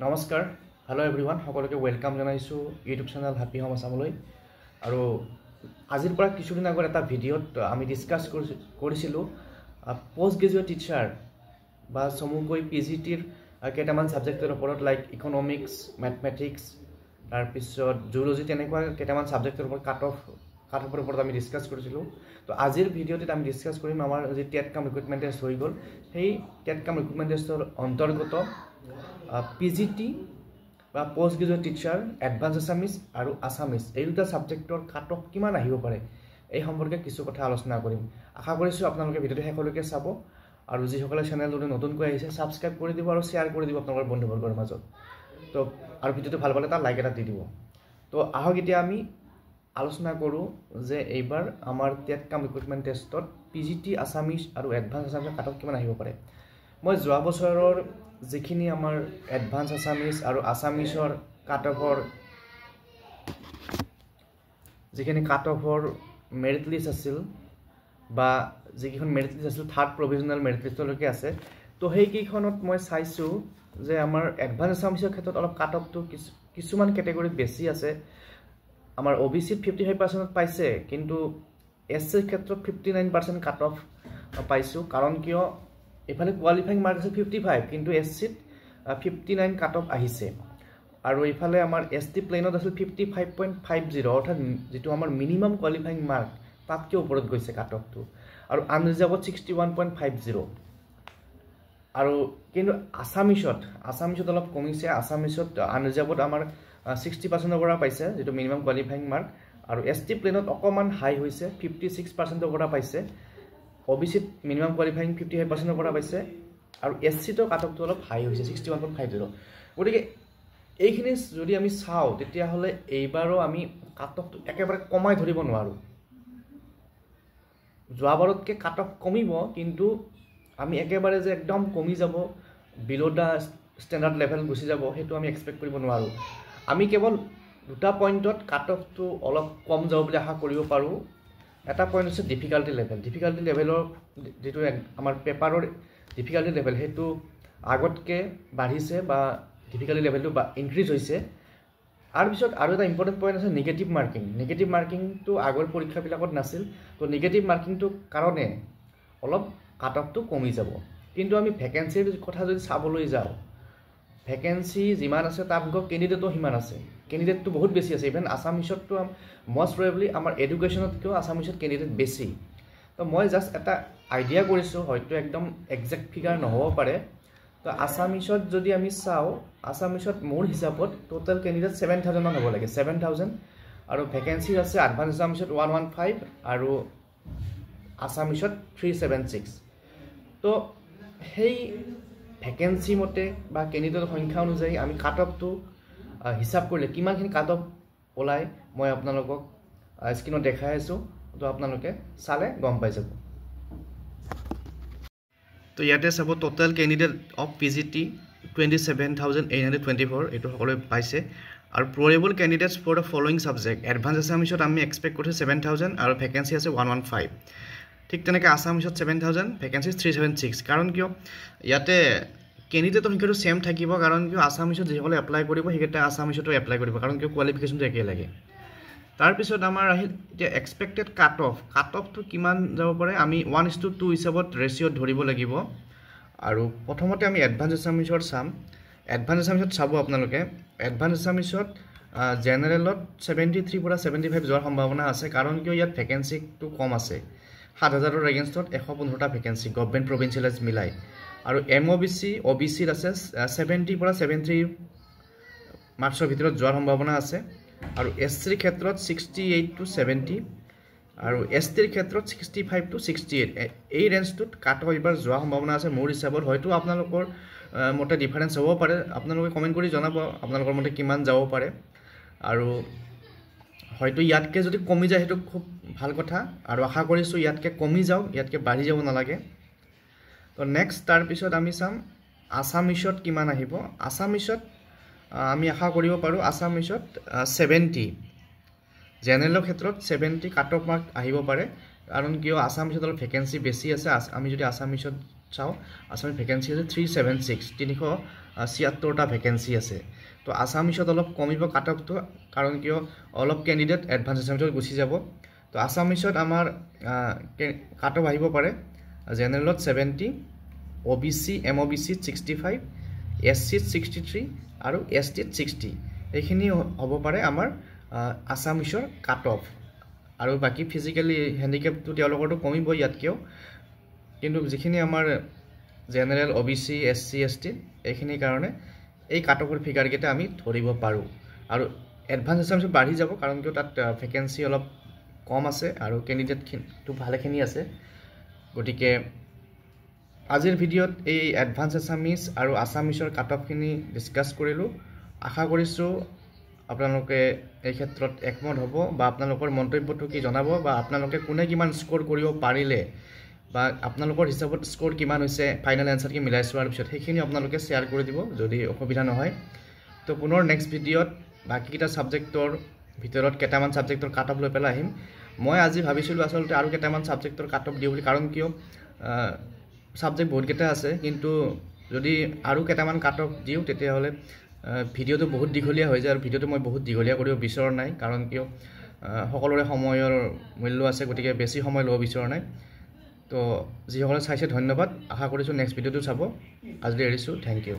নমস্কাৰ hello' everyone সকলোকে welcome জনাইছো ইউটিউব চেনেল হ্যাপি হোম আসামলৈ আৰু আজিৰ পৰা কিছুদিন আগত এটা ভিডিঅ'ত আমি ডিসকাস কৰিছিলো পোষ্ট গ্ৰেজুৱেট টিচাৰ বা সমুকৈ পিজিটিৰ কেইটামান সাবজেক্টৰ ওপৰত লাইক ইকোনমিক্স ম্যাথমেটিক্স তাৰ পিছত জুলজি তেনেকুৱা কেইটামান সাবজেক্টৰ ওপৰত কাট অফৰ ওপৰত আমি ডিসকাস কৰিছিলো তো আজিৰ ভিডিঅ'টোত আমি ডিসকাস কৰিম আমাৰ যে টেট কাম ৰিক্ৰুটমেন্ট টেষ্ট হৈ গ'ল সেই টেট কাম ৰিক্ৰুটমেন্ট টেষ্টৰ অন্তৰ্গত পিজিটি বা post graduate teacher advance Assamese আৰু আসামিজ এই দুটা সাবজেক্টৰ কাট অফ কিমান আহিব পাৰে এই সম্পৰ্কে কিছু কথা আলোচনা কৰিম আশা কৰিছো আপোনালোকে ভিডিঅ'টো শেষলৈকে চাব আৰু যিসকলে চেনেলটো নতুনকৈ আহিছে সাবস্ক্ৰাইব কৰি দিব আৰু শেয়াৰ কৰি দিব আপোনালোকৰ বন্ধুবৰ্গৰ মাজত তো আৰু ভিডিঅ'টো ভাল পালে এটা লাইক এটা দি দিব তো আহক এতিয়া আমি আলোচনা কৰো যে এইবাৰ আমাৰ টেট কাম ৰিক্ৰুটমেন্ট টেষ্টত পিজিটি আসামিজ আৰু এডভান্স আসামিজৰ কাট অফ কিমান আহিব পাৰে মই যোৱা বছৰৰ যিখিনি আমাৰ এডভান্স আসামিজ আৰু আসামিজৰ কাট অফৰ যিখিনি কাট অফৰ মেৰিট লিষ্ট আছিল বা যিখন মেৰিট লিষ্ট আছিল থাৰ্ড প্ৰভিজনাল মেৰিট লিষ্টলৈকে আছে তো সেই কিখনত মই চাইছো যে আমাৰ এডভান্স আসামিজৰ ক্ষেত্ৰত অলপ কাট অফটো কিছুমান ক্যাটাগৰীত বেছি আছে আমাৰ ওবিসি 55% পাইছে কিন্তু এসসি ক্ষেত্ৰত 59% কাট অফ পাইছো কাৰণ কিয় এফালে কোৱালিফাইং মাৰ্ক আছে 55 কিন্তু এসসিত 59 কাট অফ আহিছে আৰু এফালে আমাৰ এসটি প্লেনত আছিল 55.50 অৰ্থাৎ যেটো আমাৰ মিনিমাম কোৱালিফাইং মাৰ্ক তাতকে ওপৰত গৈছে কাট অফটো আৰু আনৰিজাৰ্ভত 61.50 আৰু কিন্তু আসামিজত অলপ কমিছে আসামিজত আনৰিজাৰ্ভত আমাৰ 60% পৰা পাইছে যেটো মিনিমাম কোৱালিফাইং মাৰ্ক আৰু এসটি প্লেনত অকমান হাই হৈছে 56% পৰা পাইছে ওবিসি মিনিমাম কোৱালিফাইং 55% পৰা পাইছে আৰু এসসি তো কাট অফটো অলপ হাই হৈছে 61.50 গতিকে এইখিনি যদি আমি চাও তেতিয়া হলে এইবাৰো আমি কাট অফটো একেবাৰে কমাই ধৰিব নোৱাৰো যোৱাবাৰতকে কাট অফ কমিব কিন্তু আমি একেবাৰে যে একদম কমি যাব বিলো দা স্ট্যান্ডাৰ্ড লেভেল গুছি যাব হেতু আমি এক্সপেক্ট কৰিব নোৱাৰো আমি কেৱল দুটা পইণ্টত কাট অফটো অলপ কম যাব বুলি আশা কৰিব পাৰো এটা পইণ্ট আছে ডিফিকাল্টি লেভেলৰ যেটো আমাৰ পেপাৰৰ ডিফিকাল্টি লেভেল হেতু আগতকে বাঢ়িছে বা ডিফিকাল্টি লেভেলটো ইনক্ৰিজ হৈছে আৰু পিছত আৰু এটা ইম্পৰ্টেন্ট পইণ্ট আছে নেগেটিভ মাৰ্কিংটো আগৰ পৰীক্ষাবিলাকত নাছিল তো নেগেটিভ মাৰ্কিংটো কাৰণে অলপ কাট অফটো কমি যাব কিন্তু আমি ভ্যাকেন্সিৰ কথা যদি চাবলৈ যাও ভ্যাকেন্সি যিমান আছে তাতকৈ ক্যান্ডিডেটও হিমান আছে ক্যান্ডিডেটটো বহুত বেছি আছে ইভেন আসামিজতটো মোস্ট প্ৰবাবলি আমাৰ এডুকেশনতকৈ আসামিজত ক্যান্ডিডেট বেছি তো মই জাস্ট এটা আইডিয়া কৰিছো হয়তো একদম এক্সাক্ট ফিগাৰ নহব পাৰে তো আসামিজত যদি আমি চাও আসামিজত মোৰ হিচাপত টোটাল ক্যান্ডিডেট 7000 মান হ'ব লাগে 7000 আৰু ভ্যাকেন্সি আছে এডভান্স আসামিজত 115 আৰু আসামিজত 376 তো হেই ভ্যাকেন্সি মতে বা ক্যান্ডিডেটৰ সংখ্যা অনুযায়ী আমি কাট অফটো হিসাব কৰিলে কিমানখিনি কাট অফ ওলাই মই আপোনালোকক স্ক্ৰিনত দেখাই আছো তো আপোনালোকে চালে গম পাই যাব তো ইয়াতে সব টোটাল ক্যান্ডিডেট অফ পিজিটি 27824 এটো সকলো পাইছে আৰু probably candidates for the following subject advance আসামিজত আমি এক্সপেক্ট কৰিছো 7000 আৰু ভ্যাকেন্সি আছে 115 ঠিক তেনেকৈ আসামিজত 7000 ভ্যাকেন্সি 376 কাৰণ কিয় ইয়াতে ক্যান্ডিডেটৰ সংখ্যাটো সেম থাকিব কাৰণ কিয় আসামিজত যেসকলে এপ্লাই কৰিব হেকেটা আসামিজতো এপ্লাই কৰিব কাৰণ কিয় কোৱালিফিকেশনটো একে লাগে তাৰ পিছত আমাৰ আহিল এতিয়া এক্সপেক্টেড কাট অফটো কিমান যাব পাৰে আমি 1:2 হিচাপত ৰেশিও ধৰিব লাগিব আৰু প্ৰথমতে আমি এডভান্স আসামিজৰ চাব আপোনালোকে এডভান্স আসামিজত জেনাৰেলত 73 পৰা 75 যোৱাৰ সম্ভাৱনা আছে কাৰণ কিয় ইয়াত ভ্যাকেন্সিটো কম আছে 7000 ৰ এগেইনষ্টত 115টা ভ্যাকেন্সি গভৰ্নমেন্ট প্ৰভিন্সিয়েলাইজ মিলাই আৰু ওবিসি আছে 70 পৰা 73 মাৰ্কছৰ ভিতৰত যোৱাৰ সম্ভাৱনা আছে আৰু এসসিৰ ক্ষেত্ৰত 68 to 70 আৰু এসটিৰ ক্ষেত্ৰত 65 to 68 এই ৰেঞ্জটোত কাট অফ এবাৰ যোৱাৰ সম্ভাৱনা আছে মোৰ হিচাপত হয়তো আপোনালোকৰ মতে ডিফাৰেন্স হ'ব পাৰে আপোনালোকে কমেন্ট কৰি জনাব আপোনালোকৰ মতে কিমান যাব পাৰে আৰু হয়তো ইয়াতকে যদি কমি যায় হেতু খুব ভাল কথা আৰু আশা কৰিছো ইয়াতকে কমি যাওক ইয়াতকে বাঢ়ি যাব নালাগে তো নেক্সট তাৰ পিছত আমি চাম আসামিজত কিমান আহিব আসামিজত আমি আশা কৰিব পাৰো আসামিজত 70 জেনাৰেলৰ ক্ষেত্ৰত 70 কাট অফ মাৰ্ক আহিব পাৰে কাৰণ কিয় আসামিজত অলপ ভ্যাকেন্সি বেছি আছে আমি যদি আসামিজত চাও আসামিজ ভ্যাকেন্সি আছে 376 76টা ভেকেঞ্চি আছে তো আছামিছত অলপ কমিব কাট অফটো কাৰণ কিয় অলপ ক্যান্ডিডেট এডভান্স আছামিছত গুচি যাব তো আছামিছত আমাৰ কাট অফ আহিব পাৰে জেনেৰেলত 70 OBC MOBC 65 SC 63 আৰু ST 60 এইখিনি হ'ব পাৰে আমাৰ আছামিছৰ কাট অফ আৰু বাকি ফিজিক্যালি হ্যান্ডিক্যাপটো তেওঁলোকৰটো কমিব ইয়াতকেও কিন্তু যিখিনি আমাৰ জেনাৰেল OBC SC ST এইখিনি কাৰণে এই কাট অফৰ ফিগাৰ কেটা আমি ধৰিব পাৰো আৰু এডভান্স আছামিছত বাঢ়ি যাব কাৰণ কিয় তাত ভেকেন্সি অলপ কম আছে আৰু ক্যান্ডিডেট টো ভালেখিনি আছে গটিকে আজিৰ ভিডিঅ'ত এই এডভান্স আছামিজ আৰু আছামিছৰ কাট অফখিনি ডিসকাস কৰিলো আশা কৰিছো আপোনালোকে এই ক্ষেত্ৰত একমত হ'ব বা আপোনালোকৰ মন্তব্যটো কি জনাব বা আপোনালোকে কোনে কিমান স্কোৰ কৰিব পাৰিলে বা আপোনালোকৰ হিচাপত স্কোৰ কিমান হৈছে ফাইনাল আনসাৰ কি মিলাই চোৱাৰ পিছত সেইখিনি আপোনালোকে শেয়াৰ কৰি দিব যদি অসুবিধা নহয় তো পুনৰ নেক্সট ভিডিঅ'ত বাকি কিটা সাবজেক্টৰ ভিতৰত কেটামান সাবজেক্টৰ কাট অফ লৈ পেলাই আহিম মই আজি ভাবিছিলো আসলতে আৰু কেটামান সাবজেক্টৰ কাট অফ দিও বুলি কাৰণ কিয় সাবজেক্ট বহুত কেটা আছে কিন্তু যদি আৰু কেটামান কাট অফ দিও তেতিয়া হলে ভিডিঅ'টো বহুত দীঘলীয়া হৈ যায় আৰু ভিডিঅ'টো মই বহুত দীঘলীয়া কৰিব বিচৰা নাই কাৰণ কিয় সকলোৰে সময়ৰ মূল্য আছে গতিকে বেছি সময় লব বিচৰা নাই তো যিসকলে চাইছে ধন্যবাদ আশা কৰিছো নেক্সট ভিডিঅ'টো চাব আজি এৰিছো থ্যাংক ইউ